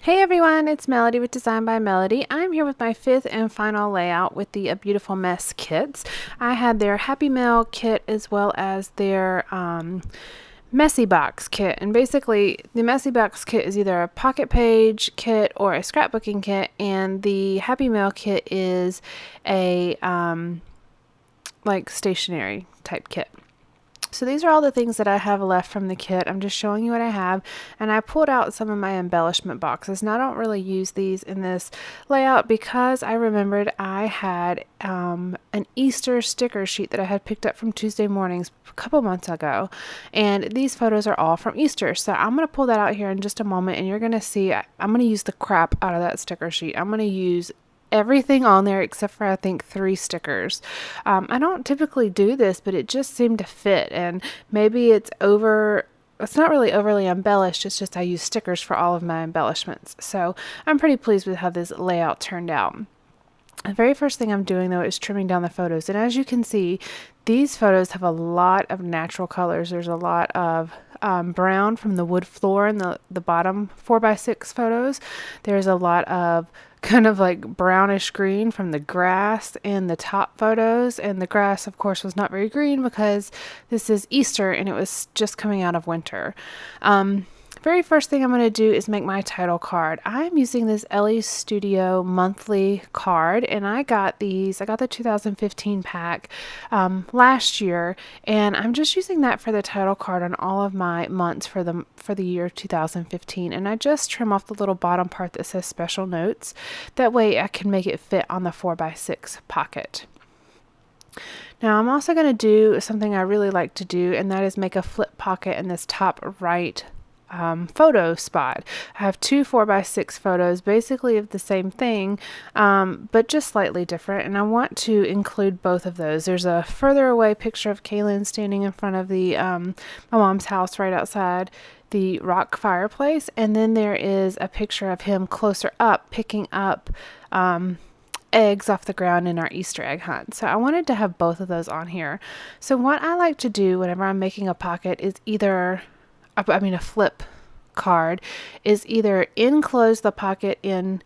Hey everyone, it's Melody with Design by Melody. I'm here with my fifth and final layout with the A Beautiful Mess kits. I had their Happy Mail kit as well as their Messy Box kit. And basically, the Messy Box kit is either a pocket page kit or a scrapbooking kit, and the Happy Mail kit is a like stationery type kit. So these are all the things that I have left from the kit. I'm just showing you what I have, and I pulled out some of my embellishment boxes. Now I don't really use these in this layout because I remembered I had an Easter sticker sheet that I had picked up from Tuesday mornings a couple months ago, and these photos are all from Easter. So I'm going to pull that out here in just a moment, and you're going to see I'm going to use the crap out of that sticker sheet. I'm going to use everything on there except for I think 3 stickers. I don't typically do this, but it just seemed to fit, and maybe it's not really overly embellished, it's just I use stickers for all of my embellishments. So I'm pretty pleased with how this layout turned out. The very first thing I'm doing though is trimming down the photos, and as you can see, these photos have a lot of natural colors. There's a lot of brown from the wood floor in the bottom 4x6 photos. There's a lot of kind of like brownish green from the grass in the top photos, and the grass of course was not very green because this is Easter and it was just coming out of winter. Very first thing I'm going to do is make my title card. I'm using this Ellie Studio monthly card, and I got the 2015 pack last year, and I'm just using that for the title card on all of my months for the year 2015. And I just trim off the little bottom part that says special notes. That way I can make it fit on the 4x6 pocket. Now I'm also going to do something I really like to do, and that is make a flip pocket in this top right photo spot. I have 2 4x6 photos basically of the same thing, but just slightly different, and I want to include both of those. There's a further away picture of Kaylin standing in front of the my mom's house right outside the rock fireplace, and then there is a picture of him closer up picking up eggs off the ground in our Easter egg hunt. So I wanted to have both of those on here. So what I like to do whenever I'm making a pocket is a flip card, is either enclose the pocket in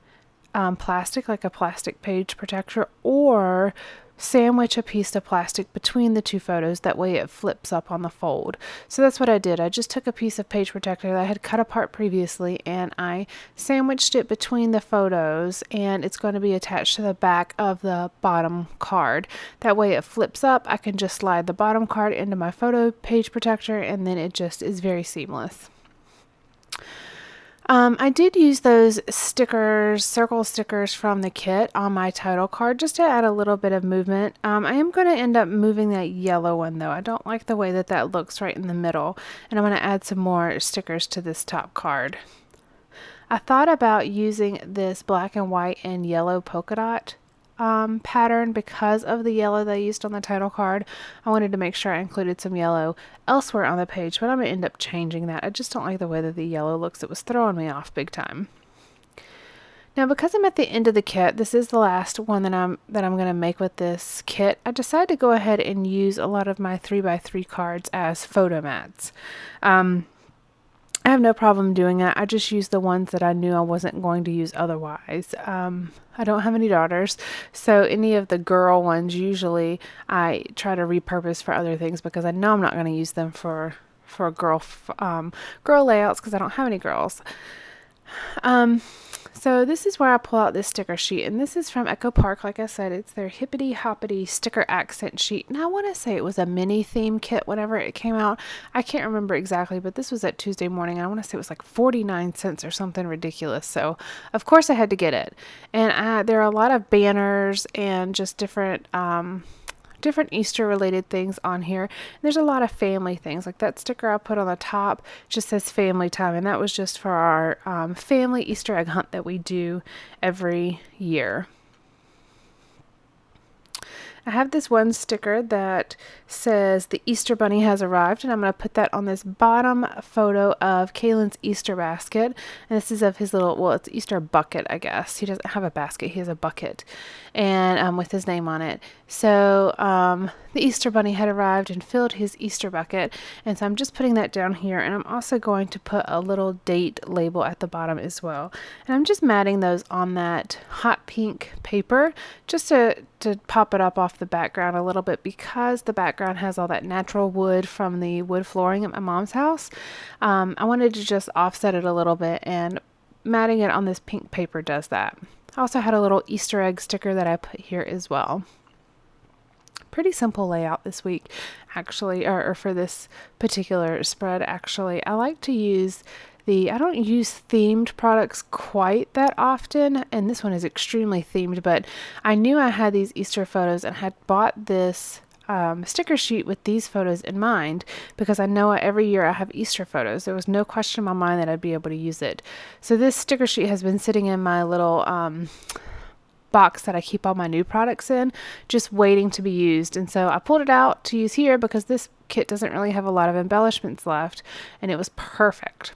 plastic, like a plastic page protector, or sandwich a piece of plastic between the 2 photos. That way it flips up on the fold. So that's what I did. I just took a piece of page protector that I had cut apart previously, and I sandwiched it between the photos, and it's going to be attached to the back of the bottom card. That way it flips up. I can just slide the bottom card into my photo page protector, and then it just is very seamless. I did use those stickers, circle stickers from the kit on my title card just to add a little bit of movement. I am going to end up moving that yellow one though. I don't like the way that looks right in the middle, and I'm going to add some more stickers to this top card. I thought about using this black and white and yellow polka dot pattern because of the yellow that I used on the title card. I wanted to make sure I included some yellow elsewhere on the page, but I'm going to end up changing that. I just don't like the way that the yellow looks. It was throwing me off big time. Now, because I'm at the end of the kit, this is the last one that I'm going to make with this kit, I decided to go ahead and use a lot of my 3x3 cards as photo mats. I have no problem doing that. I just used the ones that I knew I wasn't going to use otherwise. I don't have any daughters, so any of the girl ones usually I try to repurpose for other things because I know I'm not going to use them for girl layouts because I don't have any girls. So this is where I pull out this sticker sheet, and this is from Echo Park. Like I said, it's their Hippity Hoppity sticker accent sheet. And I want to say it was a mini theme kit whenever it came out. I can't remember exactly, but this was at Tuesday morning. I want to say it was like 49 cents or something ridiculous. So of course I had to get it. And there are a lot of banners and just different Easter related things on here. And there's a lot of family things, like that sticker I put on the top just says family time, and that was just for our family Easter egg hunt that we do every year. I have this one sticker that says the Easter Bunny has arrived, and I'm going to put that on this bottom photo of Kaylin's Easter basket. And this is of his little, well, it's Easter bucket, I guess. He doesn't have a basket, he has a bucket, and with his name on it. So the Easter Bunny had arrived and filled his Easter bucket, and so I'm just putting that down here, and I'm also going to put a little date label at the bottom as well. And I'm just matting those on that hot pink paper just to pop it up off the background a little bit, because the background has all that natural wood from the wood flooring at my mom's house. I wanted to just offset it a little bit, and matting it on this pink paper does that. I also had a little Easter egg sticker that I put here as well. Pretty simple layout this week, actually, or for this particular spread, actually. I like to use I don't use themed products quite that often, and this one is extremely themed, but I knew I had these Easter photos and had bought this sticker sheet with these photos in mind, because I know every year I have Easter photos. There was no question in my mind that I'd be able to use it. So this sticker sheet has been sitting in my little box that I keep all my new products in, just waiting to be used. And so I pulled it out to use here because this kit doesn't really have a lot of embellishments left, and it was perfect.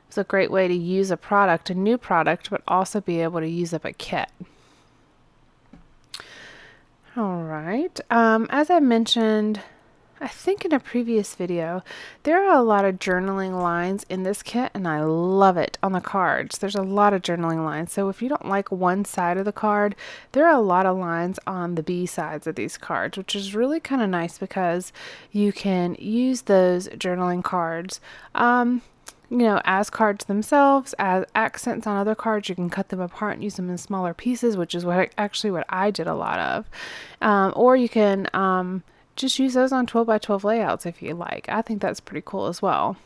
It's a great way to use a product, a new product, but also be able to use up a kit. All right. As I mentioned, I think in a previous video, there are a lot of journaling lines in this kit, and I love it on the cards. There's a lot of journaling lines. So if you don't like one side of the card, there are a lot of lines on the B sides of these cards, which is really kind of nice because you can use those journaling cards as cards themselves, as accents on other cards. You can cut them apart and use them in smaller pieces, which is what I did a lot of. Or you can just use those on 12 by 12 layouts if you like. I think that's pretty cool as well.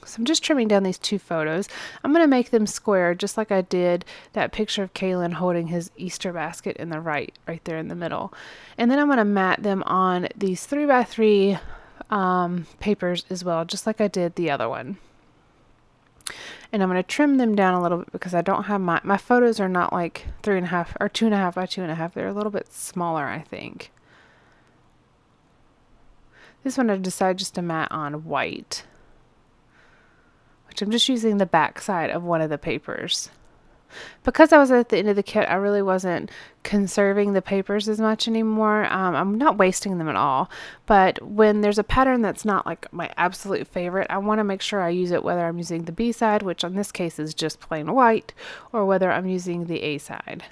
So I'm just trimming down these two photos. I'm going to make them square, just like I did that picture of Kaylin holding his Easter basket in the right there in the middle. And then I'm going to mat them on these 3 by 3 papers as well, just like I did the other one. And I'm going to trim them down a little bit because I don't have my photos are not like 3.5 or 2.5 by 2.5. They're a little bit smaller, I think. This one I decided just to mat on white, which I'm just using the back side of one of the papers. Because I was at the end of the kit, I really wasn't conserving the papers as much anymore. I'm not wasting them at all, but when there's a pattern that's not like my absolute favorite, I want to make sure I use it, whether I'm using the B side, which in this case is just plain white, or whether I'm using the A side.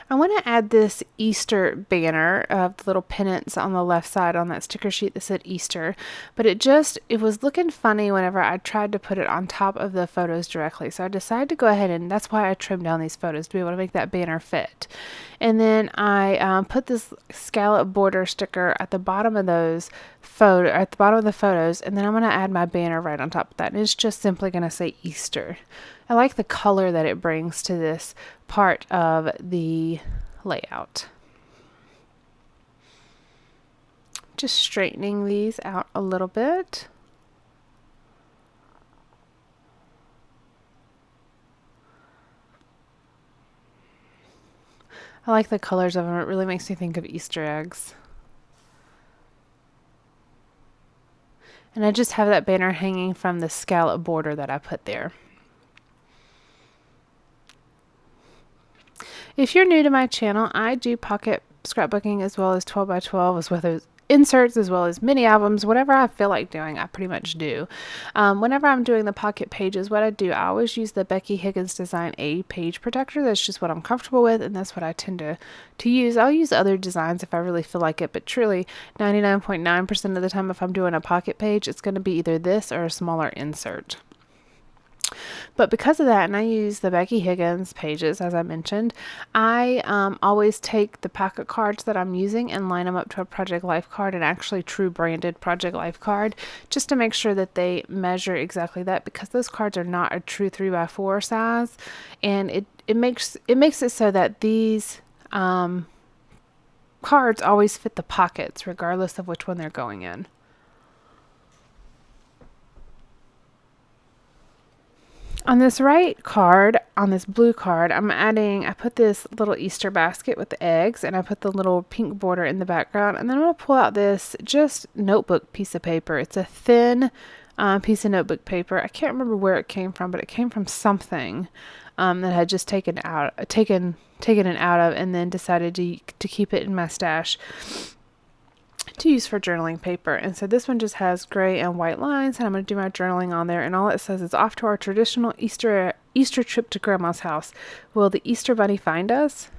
I want to add this Easter banner of the little pennants on the left side on that sticker sheet that said Easter, but it was looking funny whenever I tried to put it on top of the photos directly. So I decided to go ahead, and that's why I trimmed down these photos, to be able to make that banner fit. And then I put this scallop border sticker at the bottom of the photos, and then I'm going to add my banner right on top of that. And it's just simply going to say Easter. I like the color that it brings to this part of the layout. Just straightening these out a little bit. I like the colors of them. It really makes me think of Easter eggs. And I just have that banner hanging from the scallop border that I put there. If you're new to my channel, I do pocket scrapbooking as well as 12 by 12, as well as inserts, as well as mini albums. Whatever I feel like doing, I pretty much do. Whenever I'm doing the pocket pages, what I do, I always use the Becky Higgins Design A page protector. That's just what I'm comfortable with, and that's what I tend to use. I'll use other designs if I really feel like it, but truly 99.9% of the time, if I'm doing a pocket page, it's going to be either this or a smaller insert. But because of that, and I use the Becky Higgins pages, as I mentioned, I always take the pocket cards that I'm using and line them up to a Project Life card, an actually true branded Project Life card, just to make sure that they measure exactly that, because those cards are not a true 3x4 size, and it makes it so that these cards always fit the pockets regardless of which one they're going in. On this right card, on this blue card, I put this little Easter basket with the eggs, and I put the little pink border in the background, and then I'm going to pull out this just notebook piece of paper. It's a thin piece of notebook paper. I can't remember where it came from, but it came from something that I had just taken it out of, and then decided to keep it in my stash to use for journaling paper. And so this one just has gray and white lines, and I'm going to do my journaling on there, and all it says is, off to our traditional Easter trip to Grandma's house. Will the Easter Bunny find us?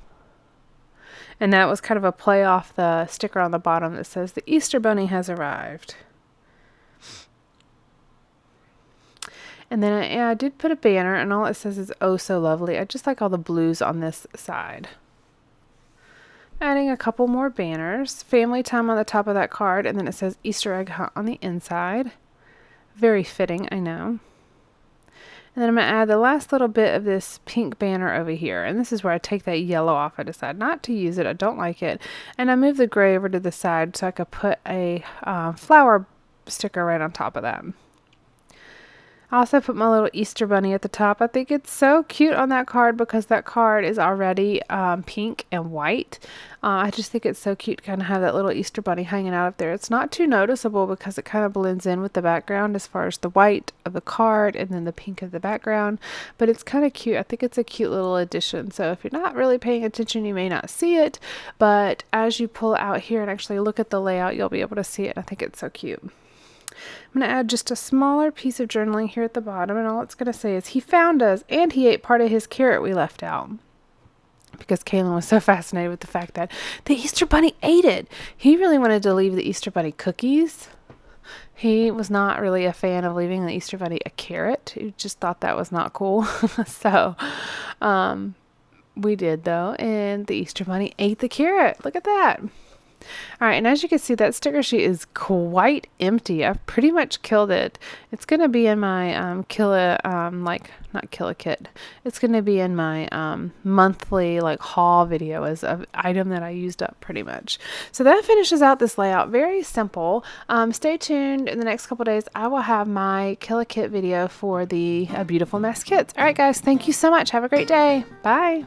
And that was kind of a play off the sticker on the bottom that says, the Easter Bunny has arrived. And then I did put a banner, and all it says is, oh so lovely. I just like all the blues on this side. Adding a couple more banners. Family time on the top of that card, and then it says Easter egg hunt on the inside. Very fitting, I know. And then I'm going to add the last little bit of this pink banner over here. And this is where I take that yellow off. I decide not to use it. I don't like it. And I move the gray over to the side so I could put a flower sticker right on top of that. I also put my little Easter bunny at the top. I think it's so cute on that card because that card is already pink and white. I just think it's so cute to kind of have that little Easter bunny hanging out up there. It's not too noticeable because it kind of blends in with the background as far as the white of the card and then the pink of the background. But it's kind of cute. I think it's a cute little addition. So if you're not really paying attention, you may not see it. But as you pull it out here and actually look at the layout, you'll be able to see it. I think it's so cute. I'm going to add just a smaller piece of journaling here at the bottom, and all it's going to say is, he found us, and he ate part of his carrot we left out. Because Kaylin was so fascinated with the fact that the Easter Bunny ate it. He really wanted to leave the Easter Bunny cookies. He was not really a fan of leaving the Easter Bunny a carrot. He just thought that was not cool. So, we did though, and the Easter Bunny ate the carrot. Look at that. All right, and as you can see, that sticker sheet is quite empty. I've pretty much killed it. It's going to be in my not Kit. It's going to be in my monthly haul video as an item that I used up pretty much. So that finishes out this layout. Very simple. Stay tuned. In the next couple days, I will have my Kit video for the Beautiful Mess kits. All right, guys, thank you so much. Have a great day. Bye.